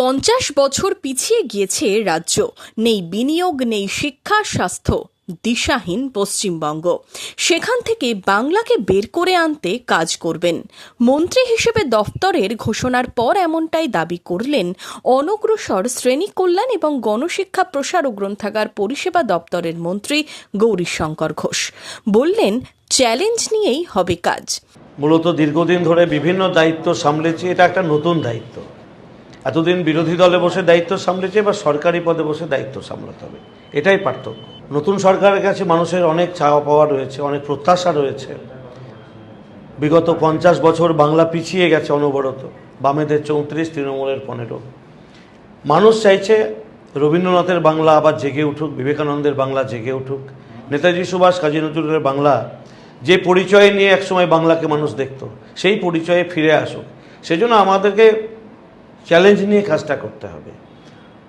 50 বছর পিছিয়ে গিয়েছে রাজ্য। নেই বিনিয়োগ, নেই শিক্ষা, স্বাস্থ্য, দিশাহীন পশ্চিমবঙ্গ। সেখান থেকে বাংলাকে বের করে আনতে কাজ করবেন। মন্ত্রী হিসেবে দফতরের ঘোষণার পর এমনটাই দাবি করলেন অনগ্রসর শ্রেণী কল্যাণ এবং গণশিক্ষা প্রসার ও গ্রন্থাগার পরিষেবা দপ্তরের মন্ত্রী গৌরীশঙ্কর ঘোষ। বললেন, চ্যালেঞ্জ নিয়েই হবে কাজ। মূলত দীর্ঘদিন ধরে বিভিন্ন দায়িত্ব সামলেছি, এটা একটা নতুন দায়িত্ব। এতদিন বিরোধী দলে বসে দায়িত্ব সামলেছে, এবার সরকারি পদে বসে দায়িত্ব সামলাতে হবে, এটাই পার্থক্য। নতুন সরকারের কাছে মানুষের অনেক চাওয়া পাওয়া রয়েছে, অনেক প্রত্যাশা রয়েছে। বিগত 50 বছর বাংলা পিছিয়ে গেছে অনবরত, বামেদের 34, তৃণমূলের 15। মানুষ চাইছে রবীন্দ্রনাথের বাংলা আবার জেগে উঠুক, বিবেকানন্দের বাংলা জেগে উঠুক, নেতাজি সুভাষ, কাজী নজরুলের বাংলা যে পরিচয় নিয়ে একসময় বাংলাকে মানুষ দেখত, সেই পরিচয়ে ফিরে আসুক। সেজন্য আমাদেরকে চ্যালেঞ্জ নিয়ে কাজটা করতে হবে।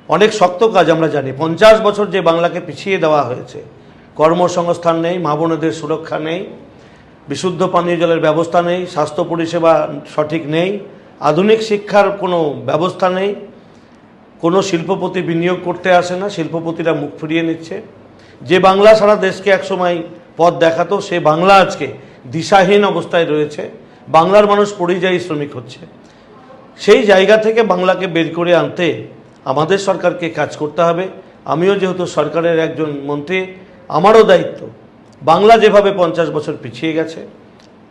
অনেক শক্ত কাজ আমরা জানি। 50 বছর যে বাংলাকে পিছিয়ে দেওয়া হয়েছে, কর্মসংস্থান নেই, মা বোনেদের সুরক্ষা নেই, বিশুদ্ধ পানীয় জলের ব্যবস্থা নেই, স্বাস্থ্য পরিষেবা সঠিক নেই, আধুনিক শিক্ষার কোনো ব্যবস্থা নেই, কোনো শিল্পপতি বিনিয়োগ করতে আসে না, শিল্পপতিরা মুখ ফিরিয়ে নিচ্ছে। যে বাংলা সারা দেশকে একসময় পথ দেখাতো, সে বাংলা আজকে দিশাহীন অবস্থায় রয়েছে। বাংলার মানুষ পরিযায়ী শ্রমিক হচ্ছে। সেই জায়গা থেকে বাংলাকে বের করে আনতে আমাদের সরকারকে কাজ করতে হবে। আমিও যেহেতু সরকারের একজন মন্ত্রী, আমারও দায়িত্ব। বাংলা যেভাবে 50 বছর পিছিয়ে গেছে,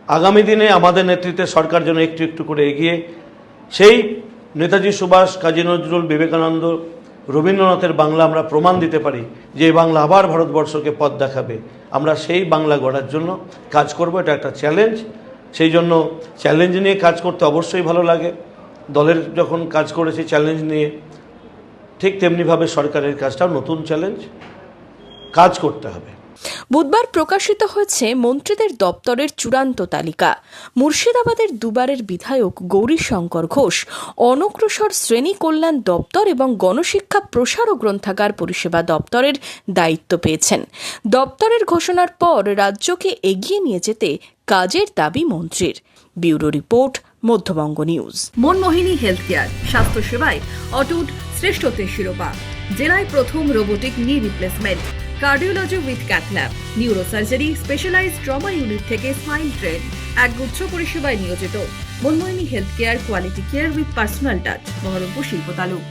আগামী দিনে আমাদের নেতৃত্বে সরকার যেন একটু একটু করে এগিয়ে সেই নেতাজি সুভাষ, কাজী নজরুল, বিবেকানন্দ, রবীন্দ্রনাথের বাংলা আমরা প্রমাণ দিতে পারি যে বাংলা আবার ভারতবর্ষকে পথ দেখাবে। আমরা সেই বাংলা গড়ার জন্য কাজ করব। এটা একটা চ্যালেঞ্জ। সেই জন্য চ্যালেঞ্জ নিয়ে কাজ করতে অবশ্যই ভালো লাগে। দলের যখন কাজ করেছি চ্যালেঞ্জ নিয়ে, ঠিক তেমনিভাবে সরকারের কাজটাও নতুন চ্যালেঞ্জ, কাজ করতে হবে। বুধবার প্রকাশিত হয়েছে মন্ত্রীদের দপ্তরের চূড়ান্ত তালিকা। মুর্শিদাবাদের দুবারের বিধায়ক গৌরীশঙ্কর ঘোষ অনগ্রসর শ্রেণী কল্যাণ দপ্তর এবং গণশিক্ষা প্রসার ও গ্রন্থাগার পরিষেবা দপ্তরের দায়িত্ব পেয়েছেন। দপ্তরের ঘোষণার পর রাজ্যকে এগিয়ে নিয়ে যেতে কাজের দাবি মন্ত্রীর। Bureau report, Madhyabanga news. Manmohini health care, স্বাস্থ্য সেবায় অটুট শ্রেষ্ঠত্বের শিরোপা। জেলায় প্রথম robotic knee replacement, cardiology with cath lab, neurosurgery, specialized trauma unit থেকে স্মাইল ট্রেন, একগুচ্ছ পরিষেবায় নিয়োজিত। Manmohini health care, quality care with personal touch, Baharampur শিল্প তালুক।